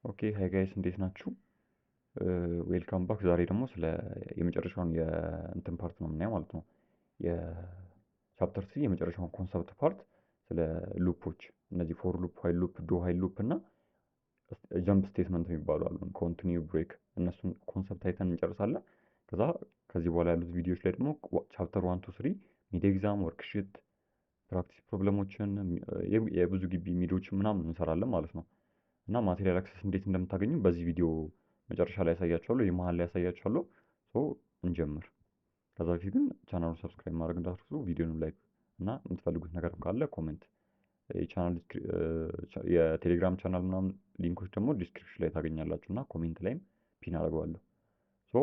ኦኬ ሃይ ጋይስ እንዴት ናችሁ? ዌልካም ባክ። ዛሬ ደግሞ ስለ የመጨረሻውን የእንትን ፓርት ነው የምናየው ማለት ነው። የቻፕተር 3 የመጨረሻውን ኮንሰፕት ፓርት ስለ ሉፖች፣ እነዚህ ፎር ሉፕ፣ ዋይል ሉፕ፣ ዱ ዋይል ሉፕ እና ጀምፕ ስቴትመንት የሚባሉ አሉ፣ ኮንቲኒው ብሬክ። እነሱን ኮንሰፕት አይተን እንጨርሳለን። ከዛ ከዚህ በኋላ ያሉት ቪዲዮዎች ላይ ደግሞ ቻፕተር 1 ቱ 3 ሚድ ኤግዛም፣ ወርክሺት፣ ፕራክቲስ ፕሮብለሞችን፣ የብዙ ግቢ ሚዶችን ምናምን እንሰራለን ማለት ነው። እና ማቴሪያል አክሰስ እንዴት እንደምታገኙ በዚህ ቪዲዮ መጨረሻ ላይ ያሳያችኋለሁ፣ የመሃል ላይ ያሳያችኋለሁ። ሶ እንጀምር። ከዛ በፊት ግን ቻናሉን ሰብስክራይብ ማድረግ እንዳትረሱ፣ ቪዲዮንም ላይክ እና የምትፈልጉት ነገር ካለ ኮሜንት። የቴሌግራም ቻናል ምናምን ሊንኮች ደግሞ ዲስክሪፕሽን ላይ ታገኛላችሁ እና ኮሜንት ላይም ፒን አደርገዋለሁ። ሶ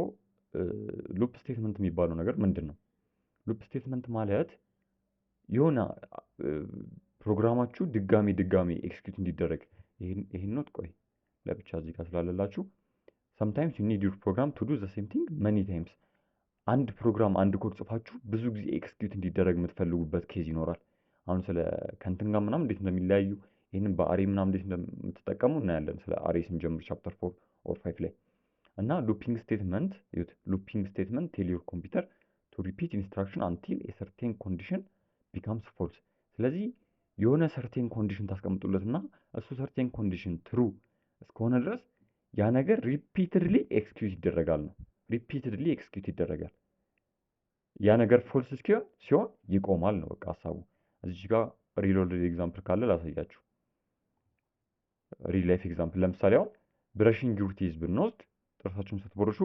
ሉፕ ስቴትመንት የሚባለው ነገር ምንድን ነው? ሉፕ ስቴትመንት ማለት የሆነ ፕሮግራማችሁ ድጋሚ ኤክስኪዩት እንዲደረግ ይሄን ኖት ቆይ ለብቻ እዚህ ጋር ስላለላችሁ sometimes you need your program to do the same thing many times። አንድ ፕሮግራም አንድ ኮድ ጽፋችሁ ብዙ ጊዜ ኤክስኪዩት እንዲደረግ የምትፈልጉበት ኬዝ ይኖራል። አሁን ስለ ከእንትን ጋር ምናምን እንዴት እንደሚለያዩ ይህንን በአሬ ምናምን እንዴት እንደምትጠቀሙ እናያለን። ስለ አሬ ስንጀምር ቻፕተር 4 ኦር 5 ላይ እና ሉፒንግ ስቴትመንት ዩት ሉፒንግ ስቴትመንት ቴል ዩር ኮምፒውተር ቱ ሪፒት ኢንስትራክሽን አንቲል ኤ ሰርቴን ኮንዲሽን ቢካምስ ፎልስ። ስለዚህ የሆነ ሰርቴን ኮንዲሽን ታስቀምጡለትና እሱ ሰርቴን ኮንዲሽን ትሩ እስከሆነ ድረስ ያ ነገር ሪፒትድሊ ኤክስኪዩት ይደረጋል ነው። ሪፒትድሊ ኤክስኪዩት ይደረጋል። ያ ነገር ፎልስ ሲሆን ይቆማል ነው በቃ ሀሳቡ። እዚህ ጋር ሪሎድድ ኤግዛምፕል ካለ ላሳያችሁ። ሪል ላይፍ ኤግዛምፕል ለምሳሌ አሁን ብረሽንግ ዩር ቲዝ ብንወስድ ጥርሳችሁን ስትቦርሹ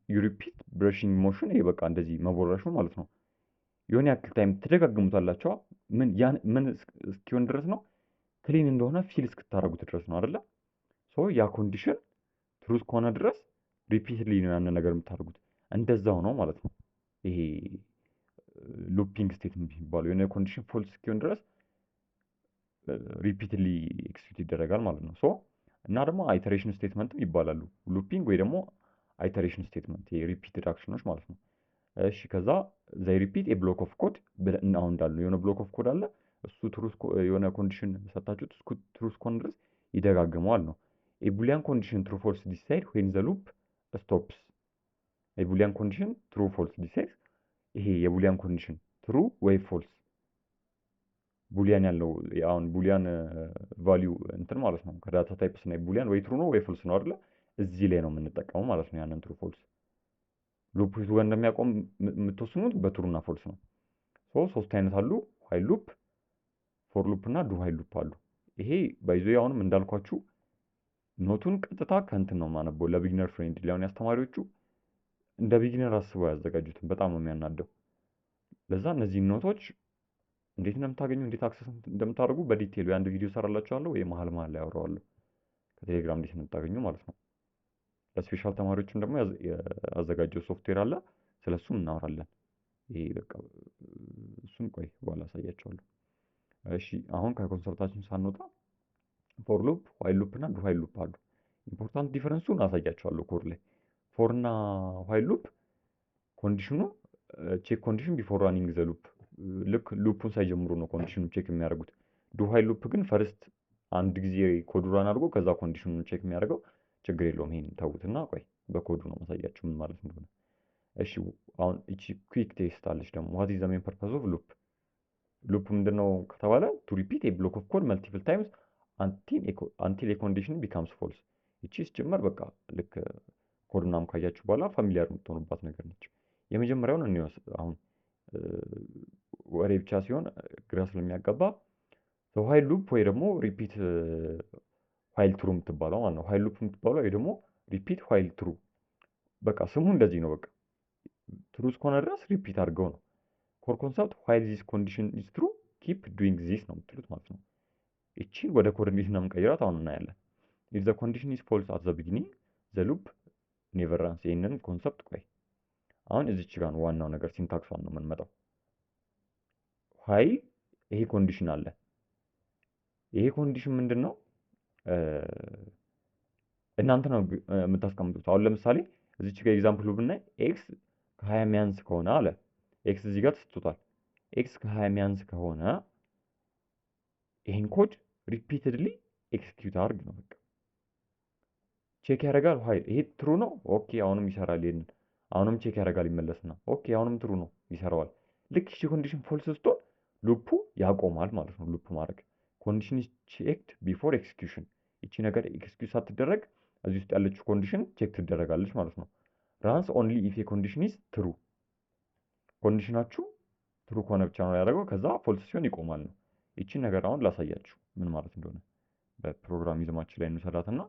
ዩ ሪፒት ብረሽንግ ሞሽን፣ ይሄ በቃ እንደዚህ መቦረሹ ማለት ነው። የሆነ ያክል ታይም ትደጋግሙታላችሁ። ምን እስኪሆን ድረስ ነው? ክሊን እንደሆነ ፊል እስክታደርጉት ድረስ ነው አይደለ? ሶ ያ ኮንዲሽን ትሩዝ ከሆነ ድረስ ሪፒትሊ ነው ያንን ነገር የምታደርጉት። እንደዛው ነው ማለት ነው። ይሄ ሉፒንግ ስቴትመንት የሚባለው የሆነ ኮንዲሽን ፎልስ እስኪሆን ድረስ ሪፒትሊ ኤክስኪዩት ይደረጋል ማለት ነው። ሶ እና ደግሞ አይተሬሽን ስቴትመንትም ይባላሉ። ሉፒንግ ወይ ደግሞ አይተሬሽን ስቴትመንት፣ ይሄ ሪፒትድ አክሽኖች ማለት ነው። እሺ ከዛ ዘይ ሪፒት ኤ ብሎክ ኦፍ ኮድ ብለን አሁን እንዳልነው የሆነ ብሎክ ኦፍ ኮድ አለ። እሱ ትሩዝ የሆነ ኮንዲሽን ሰጣችሁት፣ እስኩ ትሩዝ ከሆነ ድረስ ይደጋግመዋል ነው። ኤ ቡሊያን ኮንዲሽን ትሩ ፎልስ ዲሳይድ ዌን ዘ ሉፕ ስቶፕስ። ኤ ቡሊያን ኮንዲሽን ትሩ ፎልስ ዲሳይድ፣ ይሄ የቡሊያን ኮንዲሽን ትሩ ወይ ፎልስ፣ ቡሊያን ያለው አሁን ቡሊያን ቫሊዩ እንትን ማለት ነው። ከዳታ ታይፕ ስናይ ቡሊያን ወይ ትሩ ነው ወይ ፎልስ ነው አይደለ? እዚህ ላይ ነው የምንጠቀመው ማለት ነው ያንን ትሩ ፎልስ። ሉፕ የቱ ጋር እንደሚያቆም የምትወስኑት በትሩና ፎልስ ነው። ሶስት አይነት አሉ፣ ዋይል ሉፕ፣ ፎር ሉፕ እና ዱ ዋይል ሉፕ አሉ። ይሄ ባይዞ አሁንም እንዳልኳችሁ ኖቱን ቀጥታ ከእንትን ነው የማነበው ለቢግነር ፍሬንድሊ። ሊሆን ያስተማሪዎቹ እንደ ቢግነር አስበው ያዘጋጁትን በጣም ነው የሚያናደው። ለዛ እነዚህን ኖቶች እንዴት እንደምታገኙ እንዴት አክሰስ እንደምታደርጉ በዲቴሉ የአንድ ቪዲዮ ሰራላችኋለሁ ወይ መሀል ላይ አወራዋለሁ። ከቴሌግራም እንዴት እንደምታገኙ ማለት ነው። ለስፔሻል ተማሪዎችም ደግሞ ያዘጋጀው ሶፍትዌር አለ፣ ስለሱም እናወራለን። ይሄ በቃ እሱን ቆይ በኋላ አሳያቸዋለሁ። እሺ አሁን ከኮንሰፕታችን ሳንወጣ ፎር ሉፕ፣ ዋይል ሉፕ እና ዱ ዋይል ሉፕ አሉ። ኢምፖርታንት ዲፈረንሱን አሳያቸዋለሁ ኮድ ላይ። ፎር እና ዋይል ሉፕ ኮንዲሽኑ ቼክ ኮንዲሽን ቢፎር ራኒንግ ዘ ሉፕ፣ ልክ ሉፑን ሳይጀምሩ ነው ኮንዲሽኑ ቼክ የሚያደርጉት። ዱ ዋይል ሉፕ ግን ፈርስት አንድ ጊዜ ኮዱ ራን አድርጎ ከዛ ኮንዲሽኑን ቼክ የሚያደርገው። ችግር የለውም ይሄን ተውትና ቆይ በኮዱ ነው ማሳያችሁ ምን ማለት እንደሆነ። እሺ አሁን እቺ ኩዊክ ቴስት አለች ደግሞ ዋት ኢዝ ዘ ሜን ፐርፐዝ ኦፍ ሉፕ። ሉፕ ምንድነው ከተባለ ቱ ሪፒት ኤ ብሎክ ኦፍ ኮድ መልቲፕል ታይምስ አንቲል ኤ ኮንዲሽን ቢካምስ ፎልስ። እቺ ሲጀመር በቃ ልክ ኮድ ምናምን ካያችሁ በኋላ ፋሚሊያር የምትሆኑባት ነገር ነች። የመጀመሪያውን እንወስድ። አሁን ወሬ ብቻ ሲሆን ግራ ስለሚያጋባ ዋይል ሉፕ ወይ ደግሞ ሪፒት ዋይል ትሩ የምትባለው ማለት ነው። ዋይል ሉፕ የምትባለው ወይ ደግሞ ሪፒት ዋይል ትሩ። በቃ ስሙ እንደዚህ ነው። በቃ ትሩ እስከሆነ ድረስ ሪፒት አድርገው ነው። ኮር ኮንሰፕት ዋይል ዚስ ኮንዲሽን ኢዝ ትሩ ኪፕ ዱይንግ ዚስ ነው የምትሉት ማለት ነው። እቺን ወደ ኮድ እንዴት ነው የምንቀይራት አሁን እናያለን። ኢፍ ዘ ኮንዲሽን ኢዝ ፎልስ አት ዘ ቢጊኒንግ ዘ ሉፕ ኔቨር ራንስ። ይሄንን ኮንሰፕት ቆይ አሁን እዚች ጋር ነው ዋናው ነገር፣ ሲንታክሷን ነው የምንመጣው። ዋይል ይሄ ኮንዲሽን አለ። ይሄ ኮንዲሽን ምንድን ነው? እናንተ ነው የምታስቀምጡት። አሁን ለምሳሌ እዚች ጋር ኤግዛምፕሉ ብናይ ኤክስ ከ20 የሚያንስ ከሆነ አለ። ኤክስ እዚህ ጋር ተሰጥቶታል። ኤክስ ከ20 የሚያንስ ከሆነ ይሄን ኮድ ሪፒትድሊ ኤክስኪዩት አድርግ ነው በቃ። ቼክ ያደርጋል ዋይል ይሄ ትሩ ነው ኦኬ አሁንም ይሰራል ይሄንን አሁንም ቼክ ያደርጋል ይመለስና ኦኬ አሁንም ትሩ ነው ይሰራዋል ልክ እቺ ኮንዲሽን ፎልስ ስትሆን ሉፑ ያቆማል ማለት ነው ሉፕ ማድረግ ኮንዲሽን ኢዝ ቼክድ ቢፎር ኤክስኪዩሽን እቺ ነገር ኤክስኪዩት ሳትደረግ እዚህ ውስጥ ያለችው ኮንዲሽን ቼክ ትደረጋለች ማለት ነው ራንስ ኦንሊ ኢፍ ኤ ኮንዲሽን ኢዝ ትሩ ኮንዲሽናችሁ ትሩ ከሆነ ብቻ ነው ያደረገው ከዛ ፎልስ ሲሆን ይቆማል ነው እቺን ነገር አሁን ላሳያችሁ ምን ማለት እንደሆነ በፕሮግራሚዝማችን ላይ እንሰዳትና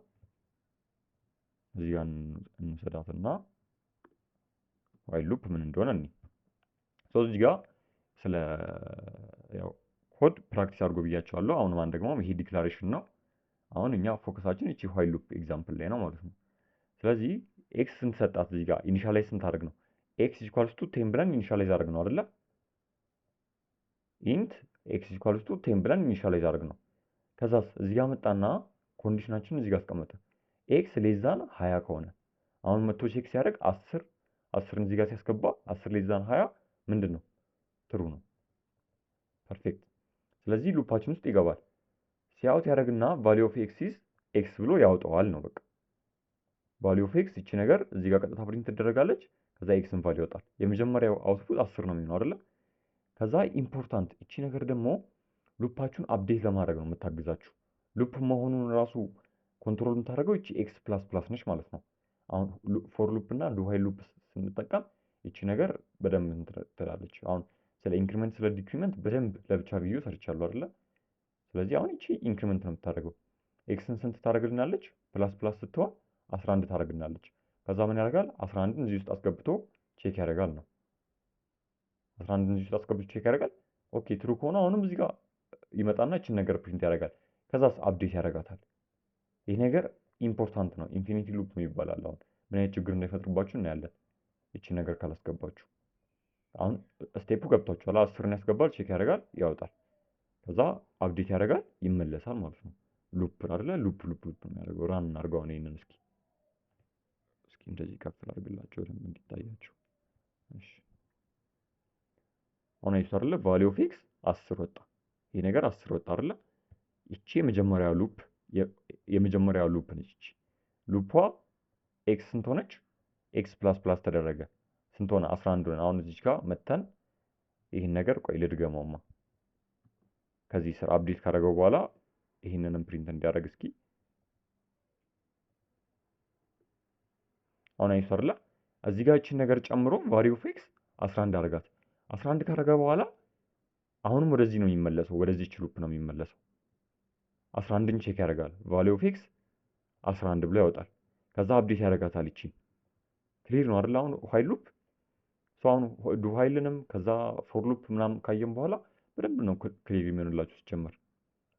እዚህ ጋር እንሰዳትና ዋይል ሉፕ ምን እንደሆነ እኔ እዚህ ጋር ስለ ያው ኮድ ፕራክቲስ አድርጎ ብያቸዋለሁ አሁን ማን ደግሞ ይሄ ዲክላሬሽን ነው አሁን እኛ ፎከሳችን እቺ ዋይል ሉፕ ኤግዛምፕል ላይ ነው ማለት ነው ስለዚህ ኤክስ ስንት ሰጣት እዚህ ጋር ኢኒሻላይዝ ስንት አድርግ ነው ኤክስ ኢኳልስ ቱ 10 ብለን ኢኒሻላይዝ አድርግ ነው አይደለ ኢንት ኤክስ ኢኳልስ ቱ 10 ብለን ኢኒሻላይዝ አድርግ ነው ከዛስ እዚህ ጋር መጣና ኮንዲሽናችንን እዚህ ጋር አስቀመጠ ኤክስ ሌዛን 20 ከሆነ አሁን መቶ ቼክ ሲያደርግ 10ን እዚህ ጋር ሲያስገባ 10 ሌዛን 20 ምንድነው ትሩ ነው ፐርፌክት ስለዚህ ሉፓችን ውስጥ ይገባል ሲያውት ያደርግና ቫልዩ ኦፍ ኤክስ ኢዝ ኤክስ ብሎ ያወጣዋል ነው በቃ ቫልዩ ኦፍ ኤክስ እቺ ነገር እዚህ ጋር ቀጥታ ፕሪንት ትደረጋለች ከዛ ኤክስን ቫልዩ ያወጣል የመጀመሪያው አውትፑት 10 ነው የሚሆነው አይደለ ከዛ ኢምፖርታንት እቺ ነገር ደግሞ ሉፓችሁን አፕዴት ለማድረግ ነው የምታግዛችሁ ሉፕ መሆኑን ራሱ ኮንትሮል የምታደርገው እቺ ኤክስ ፕላስ ፕላስ ነች ማለት ነው አሁን ፎር ሉፕ እና ዱ ዋይል ሉፕ ስንጠቀም እቺ ነገር በደንብ ትላለች አሁን ስለ ኢንክሪመንት ስለ ዲክሪመንት በደንብ ለብቻ ቪዲዮ ሰርቻለሁ አይደለ ስለዚህ አሁን እቺ ኢንክሪመንት ነው የምታደርገው ኤክስን ስንት ታደርግልናለች ፕላስ ፕላስ ስትሆን 11 ታደርግልናለች ከዛ ምን ያደርጋል 11ን እዚህ ውስጥ አስገብቶ ቼክ ያደርጋል ነው 11ን እዚህ ውስጥ አስገብቶ ቼክ ያደርጋል ኦኬ ትሩ ከሆነ አሁንም እዚህ ጋር ይመጣና እቺን ነገር ፕሪንት ያደርጋል ከዛስ አፕዴት ያደርጋታል ይሄ ነገር ኢምፖርታንት ነው ኢንፊኒቲ ሉፕ ይባላል አሁን ምን አይነት ችግር እንዳይፈጥርባችሁ እናያለን እቺ ነገር ካላስገባችሁ አሁን ስቴፑ ገብቷችኋል 10ን ያስገባል ቼክ ያደርጋል ያወጣል ከዛ አፕዴት ያደርጋል ይመለሳል ማለት ነው ሉፕ አይደለ ሉፕ ነው የሚያደርገው ራን እናድርገው ነው ይሄንን እስኪ እንደዚህ ከፍ አድርግላችሁ ደም እንዲታያችሁ እሺ አሁን አይተው አይደለ ቫልዩ ኦፍ ኤክስ 10 ወጣ ይሄ ነገር 10 ወጣ አይደለ እቺ የመጀመሪያው ሉፕ ነች እቺ ሉፓ ኤክስ ስንት ሆነች ኤክስ ፕላስ ፕላስ ተደረገ ስንት ሆነ 11 ሆነ አሁን እዚህ ጋር መተን ይሄን ነገር ቆይ ልድገመውማ ከዚህ ስር አፕዴት ካደረገው በኋላ ይሄንንም ፕሪንት እንዲያደርግ እስኪ አሁን አይተው አይደለ እዚህ ጋር እቺን ነገር ጨምሮ ቫልዩ ኦፍ ኤክስ 11 አደረጋት 11 ካደረገ በኋላ አሁንም ወደዚህ ነው የሚመለሰው ወደዚህ ሉፕ ነው የሚመለሰው 11ን ቼክ ያደርጋል ቫልዩ ኦፍ ኤክስ 11 ብሎ ያወጣል ከዛ አፕዴት ያደርጋታል እቺ ክሊር ነው አይደል አሁን ዋይል ሉፕ አሁን ዱ ዋይልንም ከዛ ፎር ሉፕ ምናምን ካየን በኋላ በደንብ ነው ክሊር የሚሆንላችሁ ሲጀመር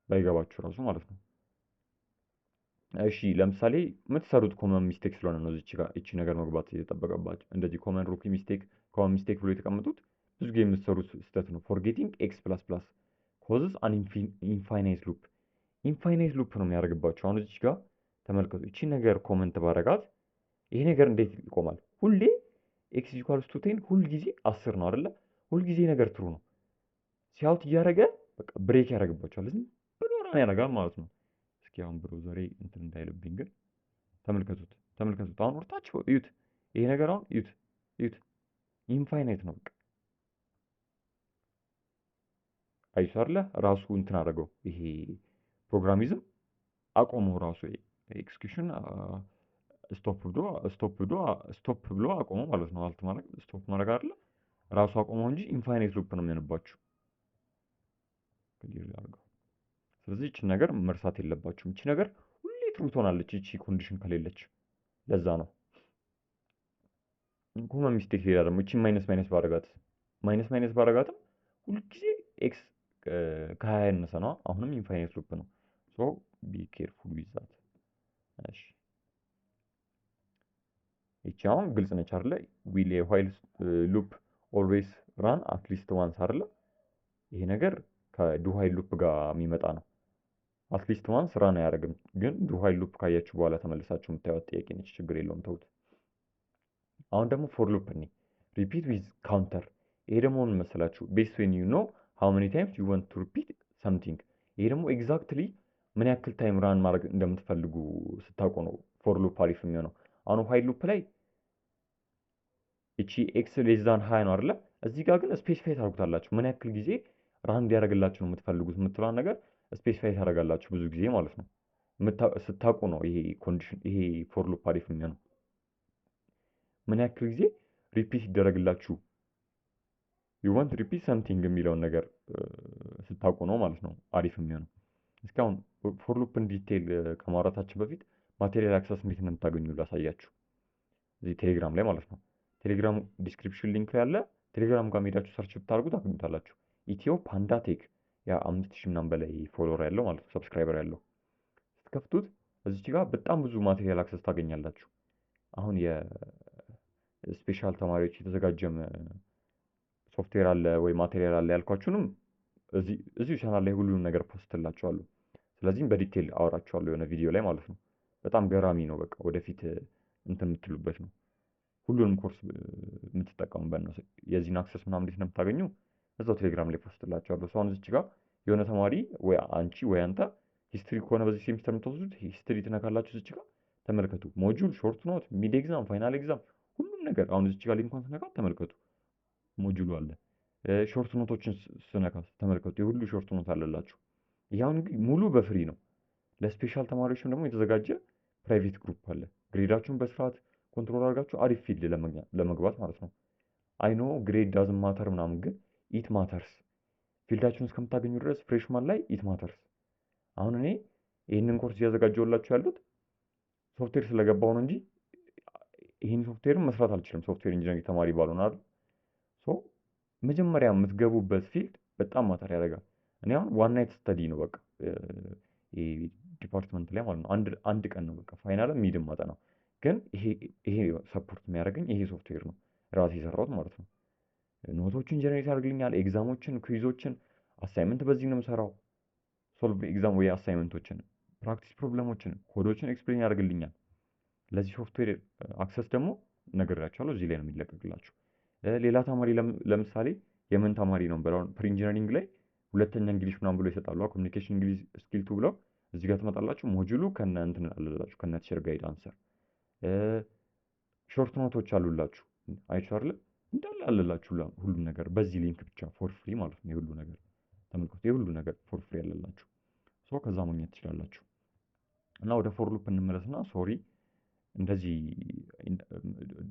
ባይገባችሁ ራሱ ማለት ነው እሺ ለምሳሌ የምትሰሩት ኮመን ሚስቴክ ስለሆነ ነው እቺ ነገር መግባት የተጠበቀባችሁ እንደዚህ ኮመን ሩኪ ሚስቴክ ብሎ የተቀመጡት ብዙ ጊዜ የምትሰሩት ስህተት ነው ፎርጌቲንግ ኤክስ ፕላስ ፕላስ ኮዝስ አን ኢንፋይናይት ሉፕ ነው የሚያደርግባችሁ አሁን እዚህ ጋር ተመልከቱ እቺ ነገር ኮመንት ባረጋት ይሄ ነገር እንዴት ይቆማል ሁሌ ኤክስ ኢኳልስ ቱ 10 ሁል ጊዜ 10 ነው አይደለ ሁል ጊዜ ነገር ትሩ ነው ሲያውት እያደረገ በቃ ብሬክ ያደርግባችኋል ዝም ብሎ ነው ያደርጋል ማለት ነው እስኪ አሁን ብሮዘሬ እንትን እንዳይልብኝ ግን ተመልከቱት አሁን ወርታችሁ እዩት ይሄ ነገር አሁን እዩት ኢንፋይናይት ነው በቃ አይሻርለ ራሱ እንትን አደረገው ይሄ ፕሮግራሚዝም አቆመው ራሱ ኤክስኪዩሽን ስቶፕ ብሎ አቆመው ማለት ነው አልት ማለት ስቶፕ ማድረግ አይደለ ራሱ አቆመው እንጂ ኢንፋይናይት ሉፕ ነው የሚሆንባችሁ ክሊር አድርገው ስለዚህ እቺ ነገር መርሳት የለባችሁም እቺ ነገር ሁሌ ትሩ ትሆናለች እቺ ኮንዲሽን ከሌለች ለዛ ነው ኮመን ሚስቴክ ሌላ ደግሞ እቺ ማይነስ ባረጋትም ሁሉ ጊዜ ኤክስ ከ20 ያነሰ ነው አሁንም ኢንፋይናይት ሉፕ ነው ሶ ቢ ኬርፉል ዊዝ ዛት እሺ እቺ አሁን ግልጽ ነች አይደለ ዊል ዋይል ሉፕ ኦልዌይስ ራን አት ሊስት ዋንስ አይደለ ይሄ ነገር ከዱ ዋይል ሉፕ ጋር የሚመጣ ነው አት ሊስት ዋንስ ራን አያደርግም ግን ዱ ዋይል ሉፕ ካያችሁ በኋላ ተመልሳችሁ የምታዩት ጥያቄ ነች ችግር የለውም ተውት አሁን ደግሞ ፎር ሉፕ እኔ ሪፒት ዊዝ ካውንተር ይሄ ደግሞ ምን መሰላችሁ ቤስት ዌን ዩ ኖ ሃው ሜኒ ታይምስ ዩ ዋንት ቱ ሪፒት ሰምቲንግ ይሄ ደግሞ ኤግዛክትሊ ምን ያክል ታይም ራን ማድረግ እንደምትፈልጉ ስታውቁ ነው ፎር ሉፕ አሪፍ የሚሆነው። አሁን ዋይል ሉፕ ላይ እቺ ኤክስ ሌስ ዛን 20 ነው አይደለ? እዚህ ጋር ግን ስፔሲፋይ ታደርጉታላችሁ ምን ያክል ጊዜ ራን እንዲያደርግላችሁ ነው የምትፈልጉት የምትለዋን ነገር ስፔሲፋይ ታደርጋላችሁ ብዙ ጊዜ ማለት ነው። ስታውቁ ነው ይሄ ኮንዲሽን ይሄ ፎር ሉፕ አሪፍ የሚሆነው። ምን ያክል ጊዜ ሪፒት ይደረግላችሁ ዩ ዋንት ሪፒት ሰምቲንግ የሚለውን ነገር ስታውቁ ነው ማለት ነው አሪፍ የሚሆነው። እስካሁን ፎር ሉፕን ዲቴይል ከማውራታችን በፊት ማቴሪያል አክሰስ እንዴት እንደምታገኙ ላሳያችሁ። እዚህ ቴሌግራም ላይ ማለት ነው። ቴሌግራም ዲስክሪፕሽን ሊንክ ላይ ያለ ቴሌግራም ጋር ሄዳችሁ ሰርች ብታደርጉ ታገኙታላችሁ። ኢትዮ ፓንዳ ቴክ ያ 5000 ምናምን በላይ ፎሎወር ያለው ማለት ነው ሰብስክራይበር ያለው። ስትከፍቱት እዚች ጋር በጣም ብዙ ማቴሪያል አክሰስ ታገኛላችሁ። አሁን የስፔሻል ተማሪዎች የተዘጋጀም ሶፍትዌር አለ ወይ ማቴሪያል አለ ያልኳችሁንም እዚሁ ቻናል ላይ ሁሉንም ነገር ፖስትላችኋለሁ። ስለዚህም በዲቴል አወራችኋለሁ የሆነ ቪዲዮ ላይ ማለት ነው። በጣም ገራሚ ነው። በቃ ወደፊት እንትን የምትሉበት ነው። ሁሉንም ኮርስ የምትጠቀሙበት ነው። የዚህን አክሰስ ምናምን እንዴት ነው የምታገኙ? እዛው ቴሌግራም ላይ ፖስትላችኋለሁ። አሁን እዚች ጋር የሆነ ተማሪ ወይ አንቺ ወይ አንተ ሂስትሪ ከሆነ በዚህ ሴሚስተር የምትወስዱት ሂስትሪ ትነካላችሁ። እዚች ጋር ተመልከቱ። ሞጁል፣ ሾርት ኖት፣ ሚድ ኤግዛም፣ ፋይናል ኤግዛም ሁሉም ነገር አሁን እዚች ጋር ሊንኳን ስነካት ተመልከቱ። ሞጁሉ አለ። ሾርት ኖቶችን ስነካ ተመልከቱ። የሁሉ ሾርት ኖት አለላችሁ። ይህ አሁን ሙሉ በፍሪ ነው። ለስፔሻል ተማሪዎችም ደግሞ የተዘጋጀ ፕራይቬት ግሩፕ አለ። ግሬዳችሁን በስርዓት ኮንትሮል አድርጋችሁ አሪፍ ፊልድ ለመግባት ማለት ነው። አይኖ ግሬድ ዳዝን ማተር ምናምን፣ ግን ኢት ማተርስ። ፊልዳችሁን እስከምታገኙ ድረስ ፍሬሽማን ላይ ኢት ማተርስ። አሁን እኔ ይህንን ኮርስ እያዘጋጀሁላችሁ ያሉት ሶፍትዌር ስለገባው ነው እንጂ ይህን ሶፍትዌርን መስራት አልችልም። ሶፍትዌር ኢንጂነሪንግ ተማሪ ባልሆን አይደል? መጀመሪያ የምትገቡበት ፊልድ በጣም ማተር ያደርጋል። እኔ አሁን ዋን ናይት ስተዲ ነው በቃ ዲፓርትመንት ላይ ማለት ነው። አንድ ቀን ነው በቃ ፋይናልም ሚድም ማጠናው። ግን ይሄ ሰፖርት የሚያደርገኝ ይሄ ሶፍትዌር ነው ራሴ የሰራሁት ማለት ነው። ኖቶችን ጀነሬት ያደርግልኛል፣ ኤግዛሞችን፣ ኩዊዞችን፣ አሳይመንት በዚህ ነው የምሰራው። ሶልቭ ኤግዛም ወይ አሳይመንቶችን፣ ፕራክቲስ ፕሮብለሞችን፣ ኮዶችን ኤክስፕሌን ያደርግልኛል። ለዚህ ሶፍትዌር አክሰስ ደግሞ ነግሬያቸዋለሁ፣ እዚህ ላይ ነው የሚለቀቅላችሁ። ሌላ ተማሪ ለምሳሌ የምን ተማሪ ነው ብለው ፕሪ ኢንጂነሪንግ ላይ ሁለተኛ እንግሊሽ ምናምን ብሎ ይሰጣሉ። ኮሚኒኬሽን እንግሊሽ ስኪል 2 ብለው እዚህ ጋር ትመጣላችሁ። ሞጁሉ ከነ እንትን አለላችሁ ከነ ቲቸር ጋይድ አንሰር ሾርት ኖቶች አሉላችሁ። አይቻው አይደል እንዳለ አለላችሁ ሁሉ ነገር በዚህ ሊንክ ብቻ ፎር ፍሪ ማለት ነው። የሁሉ ነገር ተመልከቱ፣ የሁሉ ነገር ፎር ፍሪ አለላችሁ። ከዛ ማግኘት ትችላላችሁ። እና ወደ ፎር ሉፕ እንመለስና ሶሪ እንደዚህ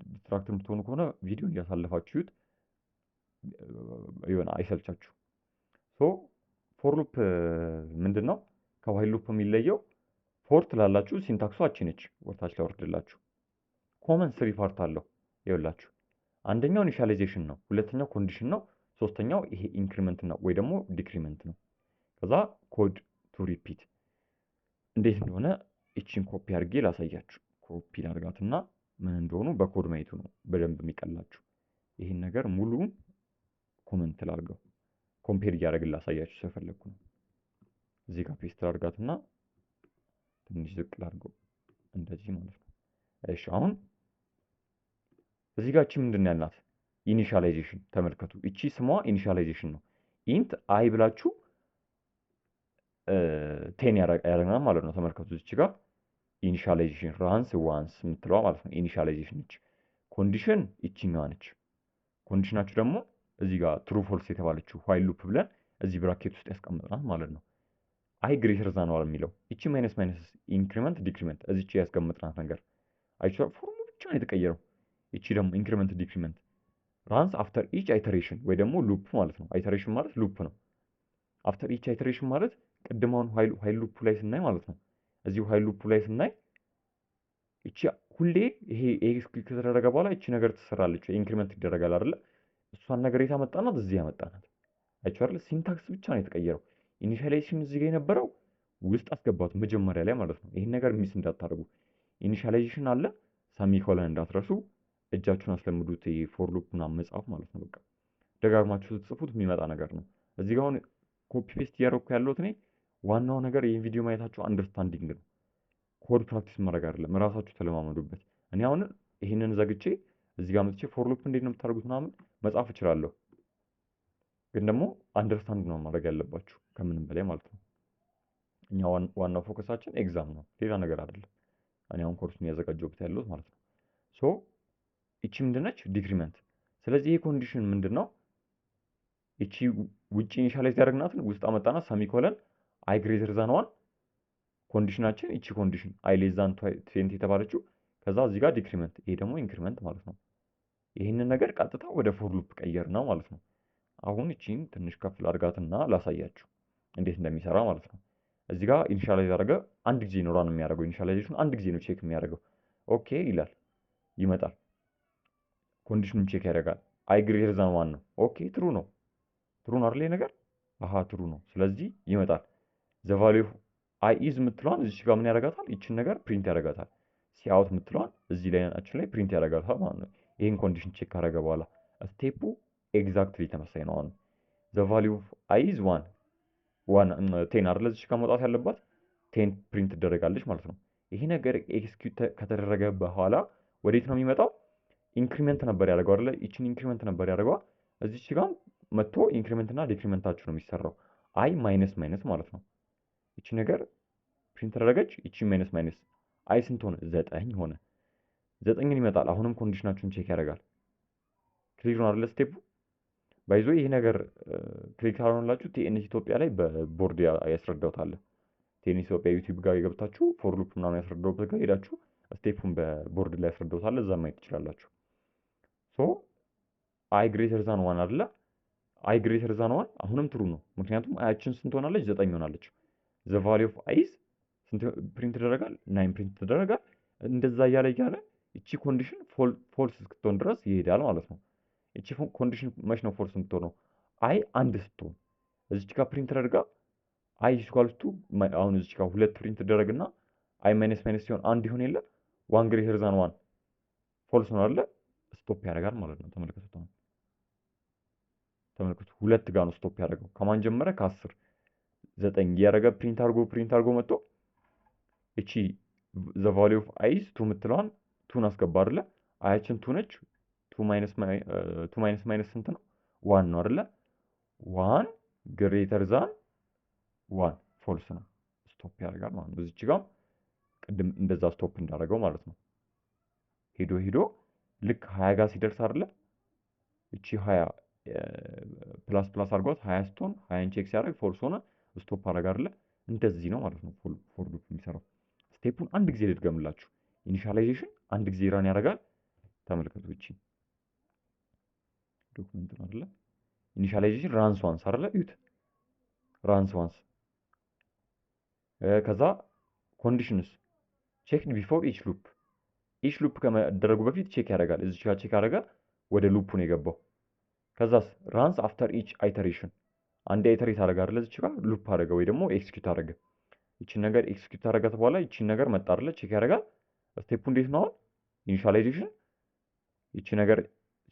ዲስትራክት የምትሆኑ ከሆነ ቪዲዮን እያሳለፋችሁት ይሆን አይሰልቻችሁ። ፎር ሉፕ ምንድን ነው ከዋይል ሉፕ የሚለየው? ፎር ትላላችሁ፣ ሲንታክሱ አቺ ነች፣ ወርታች ላይ ወርድላችሁ። ኮመን ስሪ ፓርት አለው ይኸውላችሁ። አንደኛው ኢኒሻላይዜሽን ነው፣ ሁለተኛው ኮንዲሽን ነው፣ ሶስተኛው ይሄ ኢንክሪመንት ነው ወይ ደግሞ ዲክሪመንት ነው። ከዛ ኮድ ቱ ሪፒት እንዴት እንደሆነ እቺን ኮፒ አድርጌ ላሳያችሁ። ኮፒ ላድርጋትና ምን እንደሆኑ በኮድ ማየቱ ነው በደንብ የሚቀላችሁ። ይህን ነገር ሙሉን ኮመንት ላድርገው ኮምፔር እያደረግን ላሳያችሁ ስለፈለግኩ ነው። እዚህ ጋር ፔስት ላድርጋትና ትንሽ ዝቅ ላድርገው እንደዚህ ማለት ነው። እሺ አሁን እዚህ ጋር እቺ ምንድን ነው ያልናት? ኢኒሻላይዜሽን ተመልከቱ። እቺ ስሟ ኢኒሻላይዜሽን ነው። ኢንት አይ ብላችሁ ቴን ያደርገናል ማለት ነው። ተመልከቱ እዚህ ጋር ኢኒሻላይዜሽን ራንስ ዋንስ የምትለዋ ማለት ነው ኢኒሻላይዜሽን ነች። ኮንዲሽን ይችኛዋ ነች። ኮንዲሽናችሁ ደግሞ እዚህ ጋር ትሩ ፎልስ የተባለችው ዋይል ሉፕ ብለን እዚህ ብራኬት ውስጥ ያስቀምጥናት ማለት ነው። አይ ግሬተር ዛን ዋን የሚለው እቺ ማይነስ ማይነስ ኢንክሪመንት ዲክሪመንት እዚች ያስቀምጥናት ነገር አይቻ ፎርሙ ብቻ ነው የተቀየረው። እቺ ደግሞ ኢንክሪመንት ዲክሪመንት ራንስ አፍተር ኢች አይተሬሽን ወይ ደግሞ ሉፕ ማለት ነው። አይተሬሽን ማለት ሉፕ ነው። አፍተር ኢች አይተሬሽን ማለት ቅድማውን ዋይል ሉፕ ላይ ስናይ ማለት ነው። እዚህ ዋይል ሉፕ ላይ ስናይ እቺ ሁሌ ይሄ ኤክስኪዩት ከተደረገ በኋላ እቺ ነገር ትሰራለች፣ ኢንክሪመንት ይደረጋል አይደለ? እሷን ነገር የታመጣናት እዚህ ያመጣናት አይቻል አይደል? ሲንታክስ ብቻ ነው የተቀየረው። ኢኒሻላይዜሽን እዚህ ጋር የነበረው ውስጥ አስገባቱ መጀመሪያ ላይ ማለት ነው። ይሄን ነገር ሚስ እንዳታደርጉ። ኢኒሻላይዜሽን አለ፣ ሰሚኮለን እንዳትረሱ። እጃችሁን አስለምዱት። ይሄ ፎር ሉፕ ምናምን መጻፍ ማለት ነው። በቃ ደጋግማችሁ ስትጽፉት የሚመጣ ነገር ነው። እዚህ ጋር አሁን ኮፒ ፔስት እያደረኩ ያለሁት እኔ ዋናው ነገር ይህን ቪዲዮ ማየታችሁ አንደርስታንዲንግ ነው። ኮድ ፕራክቲስ ማድረግ አይደለም። ራሳችሁ ተለማመዱበት። እኔ አሁን ይህንን ዘግቼ እዚህ ጋር መጥቼ ፎር ሉፕ እንዴት ነው የምታደርጉት ምናምን መጻፍ እችላለሁ። ግን ደግሞ አንደርስታንድ ነው ማድረግ ያለባችሁ ከምንም በላይ ማለት ነው። እኛ ዋናው ፎከሳችን ኤግዛም ነው፣ ሌላ ነገር አይደለም። እኔ አሁን ኮርሱን እያዘጋጀሁበት ያለሁት ማለት ነው። ሶ እቺ ምንድነች? ዲክሪመንት። ስለዚህ ይሄ ኮንዲሽን ምንድነው? እቺ ውጪ ኢኒሻላይዝ ያደረግናትን ውስጥ አመጣና ሰሚኮለን አይ ግሬተር ዛን ዋን ኮንዲሽናችን እቺ ኮንዲሽን አይ ሌስ ዛን 20 የተባለችው፣ ከዛ እዚህ ጋር ዲክሪመንት፣ ይሄ ደግሞ ኢንክሪመንት ማለት ነው። ይህንን ነገር ቀጥታ ወደ ፎር ሉፕ ቀየር ነው ማለት ነው። አሁን እቺን ትንሽ ከፍ ላድርጋትና ላሳያችሁ እንዴት እንደሚሰራ ማለት ነው። እዚህ ጋር ኢኒሻላይዝ ያደረገ አንድ ጊዜ ነው ራን የሚያደርገው፣ ኢኒሻላይዜሽን አንድ ጊዜ ነው ቼክ የሚያደርገው። ኦኬ ይላል፣ ይመጣል፣ ኮንዲሽኑን ቼክ ያደርጋል። አይ ግሬተር ዛን ዋን ነው። ኦኬ ትሩ ነው፣ ትሩ ነው አይደል ነገር? አሃ ትሩ ነው። ስለዚህ ይመጣል። ዘ ቫልዩ ኦፍ አይ ኢዝ የምትለዋን እዚህ ጋር ምን ያደርጋታል? ይችን ነገር ፕሪንት ያደርጋታል። ሲ አውት የምትለዋን እዚህ ላይ ናችን ላይ ፕሪንት ያደርጋታል ማለት ነው። ይህን ኮንዲሽን ቼክ ካደረገ በኋላ ስቴፑ ኤግዛክትሊ ተመሳሳይ ነው። አሁን ዘ ቫልዩ ኦፍ አይ ኢዝ ዋን ቴን አይደለ? እዚህ ጋር መውጣት ያለባት ቴን ፕሪንት ትደረጋለች ማለት ነው። ይሄ ነገር ኤክስኪዩት ከተደረገ በኋላ ወዴት ነው የሚመጣው? ኢንክሪመንት ነበር ያደርገው አይደለ? ይችን ኢንክሪመንት ነበር ያደርገው። እዚች ጋር መጥቶ ኢንክሪመንት እና ዲክሪመንታችሁ ነው የሚሰራው። አይ ማይነስ ማይነስ ማለት ነው። ይቺ ነገር ፕሪንት ተደረገች። ይቺ ማይነስ ማይነስ አይ ስንት ሆነ? 9 ሆነ። 9ን ይመጣል። አሁንም ኮንዲሽናችሁን ቼክ ያደርጋል። ክሊር ነው አይደለ? ስቴፑ ባይዞ ይሄ ነገር ክሊክ ካልሆነላችሁ ቲኤንኤስ ኢትዮጵያ ላይ በቦርድ ያስረዳውታል። ቲኤንኤስ ኢትዮጵያ ዩቲዩብ ጋር የገብታችሁ ፎር ሉፕ ምናምን ያስረዳውበት ጋር ሄዳችሁ ስቴፑን በቦርድ ላይ ያስረዳውታል። እዛ ማየት ትችላላችሁ። ሶ አይ ግሬተር ዛን ዋን አይደለ? አይ ግሬተር ዛን ዋን አሁንም ትሩ ነው። ምክንያቱም አያችን ስንት ሆናለች? 9 ሆናለች። ዘ ቫልዩ ኦፍ አይዝ ስንት ፕሪንት ይደረጋል? 9 ፕሪንት ይደረጋል። እንደዛ እያለ እቺ ኮንዲሽን ፎልስ እስክትሆን ድረስ ይሄዳል ማለት ነው። እቺ ኮንዲሽን መች ነው ፎልስ የምትሆነው? አይ አንድ ስትሆን እዚች ጋር ፕሪንት ተደርጋ አይ ኢኳልስ ቱ አሁን እዚች ጋር ሁለት ፕሪንት ተደረግና አይ ማይነስ ማይነስ ሲሆን አንድ ይሆን የለ ዋን ግሬተር ዛን ዋን ፎልስ ነው አይደለ? ስቶፕ ያደርጋል ማለት ነው። ተመልከቱት፣ ተመልከቱ ሁለት ጋር ነው ስቶፕ ያደረገው። ከማን ጀመረ? ከ10 9 እያደረገ ፕሪንት አድርጎ መጥቶ እቺ ዘ ቫልዩ ኦፍ አይዝ ቱ የምትለዋን ቱን አስገባ አይደለ? አያችን ቱ ነች። ቱ ማይነስ ማይነስ ስንት ነው? ዋን ነው አይደለ? ዋን ግሬተር ዛን ዋን ፎልስ ነው። ስቶፕ ያደርጋል ማለት ነው። እዚች ጋር ቅድም እንደዛ ስቶፕ እንዳደረገው ማለት ነው። ሄዶ ልክ 20 ጋር ሲደርስ አይደለ? እቺ 20 ፕላስ ፕላስ አድርጓት 20 ስትሆን 20 ቼክ ሲያደርግ ፎልስ ሆነ። ስቶፕ አደረገ አይደለ? እንደዚህ ነው ማለት ነው ፎር ሉፕ የሚሰራው። ስቴፑን አንድ ጊዜ ልድገምላችሁ። ኢኒሻላይዜሽን አንድ ጊዜ ራን ያደርጋል። ተመልከቱ፣ እቺ ዶክመንት ነው አይደለ? ኢኒሻላይዜሽን ራንስ ዋንስ አይደለ? እዩት፣ ራንስ ዋንስ። ከዛ ኮንዲሽንስ ቼክድ ቢፎር ኢች ሉፕ ከመደረጉ በፊት ቼክ ያደርጋል። እዚች ጋር ቼክ ያደርጋል፣ ወደ ሉፑ ነው የገባው። ከዛስ ራንስ አፍተር ኢች አይተሬሽን፣ አንድ አይተሬት አደረገ አይደለ? እዚች ጋር ሉፕ አደረገ ወይ ደግሞ ኤክስኪዩት አደረገ። ይቺን ነገር ኤክስኪዩት አደረጋት በኋላ ይቺን ነገር መጣ አይደለ? ቼክ ያደርጋል። ስቴፑ እንዴት ነው? አሁን ኢኒሻላይዜሽን ይቺ ነገር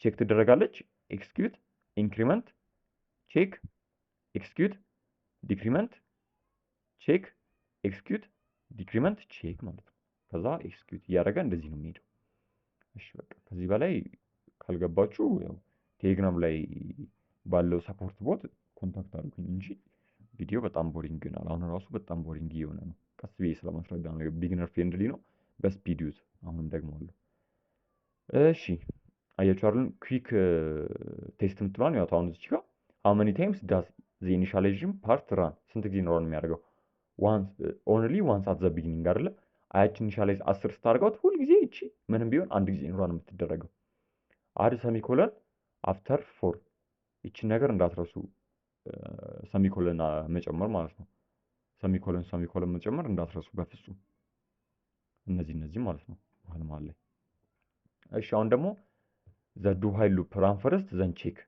ቼክ ትደረጋለች። ኤክስኪዩት፣ ኢንክሪመንት፣ ቼክ፣ ኤክስኪዩት፣ ዲክሪመንት፣ ቼክ፣ ኤክስኪዩት፣ ዲክሪመንት፣ ቼክ ማለት ነው። ከዛ ኤክስኪዩት እያደረገ እንደዚህ ነው የሚሄደው። እሺ በቃ ከዚህ በላይ ካልገባችሁ ያው ቴሌግራም ላይ ባለው ሰፖርት ቦት ኮንታክት አድርጉኝ እንጂ ቪዲዮ በጣም ቦሪንግ ነው። አሁን ራሱ በጣም ቦሪንግ እየሆነ ነው። ቀስ ብዬ ስለማስረዳ ነው። ቢግነር ፍሬንድሊ ነው። በስፒድ ዩዝ። አሁንም ደግሞ አለው። እሺ አያችሁ አይደል? ኩዊክ ቴስት የምትለዋን ያው አሁን እዚህ ጋር how many times does the initialization part run? ስንት ጊዜ ነው run የሚያደርገው? once only once at the beginning አይደለ? አያችን ኢኒሻላይዝ 10 ስታደርጋት ሁል ጊዜ እቺ ምንም ቢሆን አንድ ጊዜ ነው run የምትደረገው። አድ ሰሚኮለን አፍተር 4 ይቺን ነገር እንዳትረሱ። ሰሚኮለን መጨመር ማለት ነው። ሰሚኮለን መጨመር እንዳትረሱ በፍጹም። እነዚህ ማለት ነው መሀል ላይ። እሺ አሁን ደግሞ ዘ ዱ ዋይል ሉፕ ራን ፈርስት ዘን ቼክ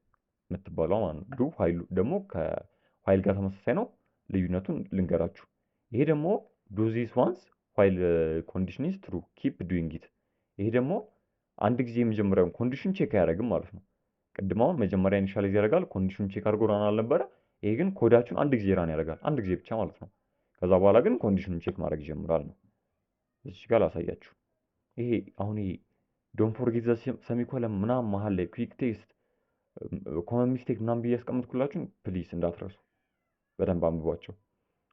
የምትባለው ማለት ነው። ዱ ዋይል ደግሞ ከዋይል ጋር ተመሳሳይ ነው። ልዩነቱን ልንገራችሁ። ይሄ ደግሞ ዱ ዚስ ዋንስ ዋይል ኮንዲሽን ኢዝ ትሩ ኪፕ ዱይንግ ኢት። ይሄ ደግሞ አንድ ጊዜ የመጀመሪያውን ኮንዲሽን ቼክ አያደርግም ማለት ነው። ቅድም አሁን መጀመሪያ ኢኒሻላይዝ ያደርጋል፣ ኮንዲሽኑን ቼክ አድርጎ ራን አልነበረ። ይሄ ግን ኮዳችሁን አንድ ጊዜ ራን ያደርጋል፣ አንድ ጊዜ ብቻ ማለት ነው። ከዛ በኋላ ግን ኮንዲሽኑን ቼክ ማድረግ ይጀምራል ነው። እዚህ ጋር ላሳያችሁ። ይሄ አሁን ይሄ ዶንት ፎርጌት ዘ ሰሚኮለን ምናምን መሀል ላይ ኩዊክ ቴስት ኮመን ሚስቴክ ምናምን ብዬ ያስቀምጥኩላችሁን ፕሊስ እንዳትረሱ፣ በደንብ አንብቧቸው።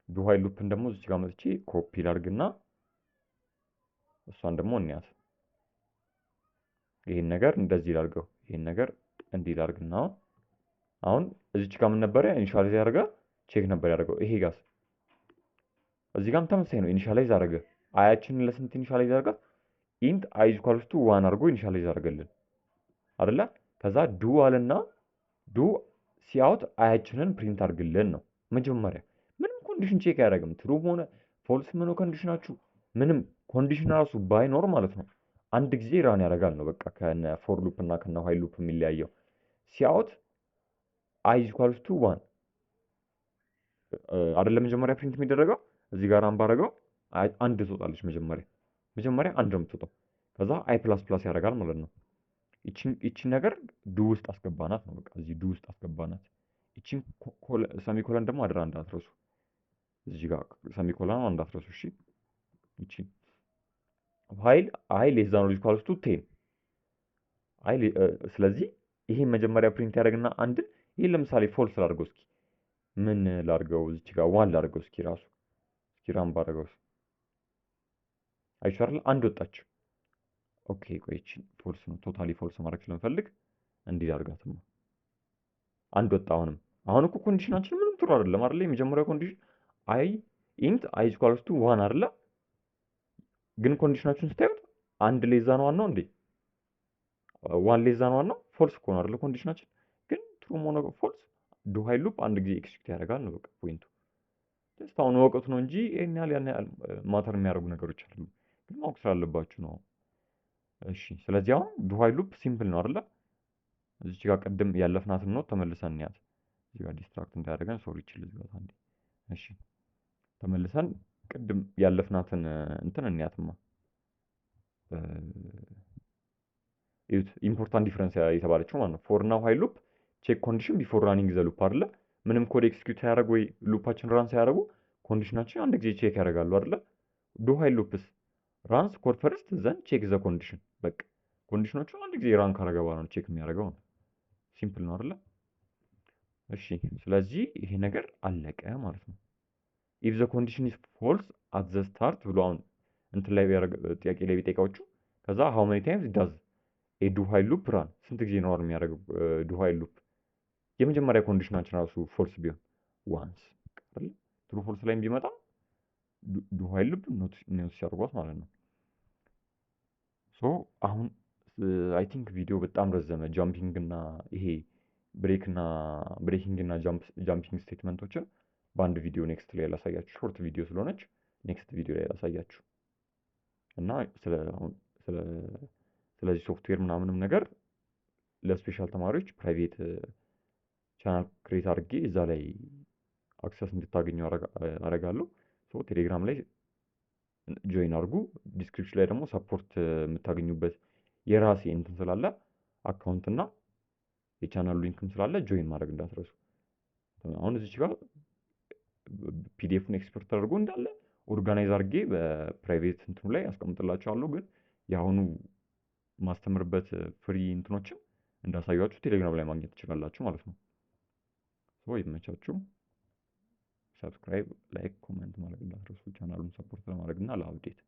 ዱ ዋይል ሉፕን ደግሞ እዚህ ጋር መጥቼ ኮፒ ላድርግና እሷን ደግሞ እንያት። ይሄን ነገር እንደዚህ ላድርገው፣ ይሄን ነገር እንዲህ ላድርግና አሁን እዚች ጋር ምን ነበረ ኢኒሻላይዝ ያደርጋ ቼክ ነበር ያደርገው። ይሄ ጋርስ እዚህ ጋርም ተመሳሳይ ነው። ኢኒሻላይዝ አደረገ። አያችንን ለስንት ኢኒሻላይዝ አደረጋ? ኢንት አይ ኢኳልስ ቱ 1 አድርጎ ኢኒሻላይዝ አደረገልን አይደለ? ከዛ ዱ አለና ዱ ሲአውት አያችንን ፕሪንት አድርግልን ነው መጀመሪያ። ምንም ኮንዲሽን ቼክ አያደርግም። ትሩ ሆነ ፎልስ ምን ኮንዲሽናችሁ ምንም ኮንዲሽን ራሱ ባይኖር ማለት ነው አንድ ጊዜ ራን ያደርጋል ነው በቃ። ከነ ፎር ሉፕ እና ከነ ዋይል ሉፕ የሚለያየው ሲአውት አይ ኢኳልስ ቱ 1 አይደለም መጀመሪያ ፕሪንት የሚደረገው። እዚህ ጋር አንባረገው አንድ ትወጣለች መጀመሪያ አንድ ነው የምትወጣው። ከዛ አይ ፕላስ ፕላስ ያደርጋል ማለት ነው። ይቺን ነገር ዱ ውስጥ አስገባናት ነው በቃ። እዚህ ዱ ውስጥ አስገባናት። ይቺን ሰሚኮለን ደግሞ አድራ እንዳትረሱ። እዚህ ጋር ሰሚኮለን እንዳትረሱ እሺ። ይቺ ፋይል አይ ሌስ ዛን ኦር ኢኳልስ ቱ 10 አይ ስለዚህ ይሄን መጀመሪያ ፕሪንት ያደርግና አንድን ይሄን ለምሳሌ ፎልስ ላድርገው እስኪ ምን ላድርገው እዚህ ጋር ዋን ላድርገው እስኪ ራሱ እስኪ ራም ባደርገው አይቻልም አንድ ወጣች። ኦኬ ቆይ ይቺን ፎልስ ነው ቶታሊ ፎልስ ማድረግ ስለምፈልግ እንዲህ አድርጋትማ አንድ ወጣ። አሁን እኮ ኮንዲሽናችን ምንም ጥሩ አይደለም አይደል? የመጀመሪያው ኮንዲሽን አይ ኢንት አይ ኢኳልስ ቱ 1 አይደለ? ግን ኮንዲሽናችን ስታዩት አንድ ሌዛ ነው ዋናው እንዴ? ዋን ሌዛ ነው ዋናው ፎልስ እኮ ነው አይደለ? ኮንዲሽናችን ግን ትሩ ሆኖ ፎልስ ዱ ዋይል ሉፕ አንድ ጊዜ ኤክስኪዩት ያደርጋል ነው በቃ ፖይንቱ። ጀስት አሁን ወቀቱ ነው እንጂ ያን ያህል ማተር የሚያደርጉ ነገሮች አይደሉም። ግን ማወቅ ስላለባችሁ ነው። እሺ ስለዚህ አሁን ዱ ዋይል ሉፕ ሲምፕል ነው አይደለ? እዚች ጋር ቅድም ያለፍናትን ነው ተመልሰን እንያት። እዚህ ጋር ዲስትራክት እንዳያደርገን ሶሪ ይችላል እዚህ ጋር አንዴ። እሺ ተመልሰን ቅድም ያለፍናትን እንትን እንያትማ። እዩት ኢምፖርታንት ዲፈረንስ የተባለችው ማለት ነው። ፎር እና ዋይል ሉፕ ቼክ ኮንዲሽን ቢፎር ራኒንግ ዘ ሉፕ አይደለ? ምንም ኮድ ኤክስኪዩት ሳያደርጉ ወይ ሉፓችን ራን ሳያደርጉ ኮንዲሽናችን አንድ ጊዜ ቼክ ያደርጋሉ አይደለ? ዱ ዋይል ሉፕስ ራንስ ኮድ ፈርስት ዘን ቼክ ዘ ኮንዲሽን። በቃ ኮንዲሽኖቹ አንድ ጊዜ ራን ካደረገ በኋላ ነው ቼክ የሚያደርገው ነው። ሲምፕል ነው አይደለ? እሺ ስለዚህ ይሄ ነገር አለቀ ማለት ነው። ኢፍ ዘ ኮንዲሽን ኢዝ ፎልስ አት ዘ ስታርት ብሎ አሁን እንትን ላይ ጥያቄ ላይ ቢጠይቃችሁ ከዛ ሃው ሜኒ ታይምስ ዳዝ ኤ ዱ ዋይል ሉፕ ራን ስንት ጊዜ ነው የሚያደርገው ዱ ዋይል ሉፕ? የመጀመሪያ ኮንዲሽናችን ራሱ ፎልስ ቢሆን ዋንስ አይደል? ትሩ ፎልስ ላይ ቢመጣ ዱ ዋይል ሉፕ ኖቲስ ያደርጓት ማለት ነው። ሶ አሁን አይ ቲንክ ቪዲዮ በጣም ረዘመ። ጃምፒንግ እና ይሄ ብሬኪንግ እና ጃምፒንግ ስቴትመንቶችን በአንድ ቪዲዮ ኔክስት ላይ ላሳያችሁ። ሾርት ቪዲዮ ስለሆነች ኔክስት ቪዲዮ ላይ ላሳያችሁ እና ስለዚህ ሶፍትዌር ምናምንም ነገር ለስፔሻል ተማሪዎች ፕራይቬት ቻናል ክሬት አድርጌ እዛ ላይ አክሰስ እንድታገኙ አረጋለሁ። ሶ ቴሌግራም ላይ ጆይን አድርጉ። ዲስክሪፕሽን ላይ ደግሞ ሰፖርት የምታገኙበት የራሴ እንትን ስላለ አካውንት እና የቻናሉ ሊንክም ስላለ ጆይን ማድረግ እንዳትረሱ። አሁን እዚች ጋር ፒዲኤፍን ኤክስፖርት አድርጎ እንዳለ ኦርጋናይዝ አድርጌ በፕራይቬት እንትኑ ላይ አስቀምጥላችኋለሁ። ግን የአሁኑ ማስተምርበት ፍሪ እንትኖችን እንዳሳያችሁ ቴሌግራም ላይ ማግኘት ትችላላችሁ ማለት ነው። ሶ ይመቻችሁ። ሰብስክራይብ፣ ላይክ፣ ኮሜንት ማድረግ እንዳትረሱ ቻናሉን ሰፖርት ለማድረግ እና ለአፕዴት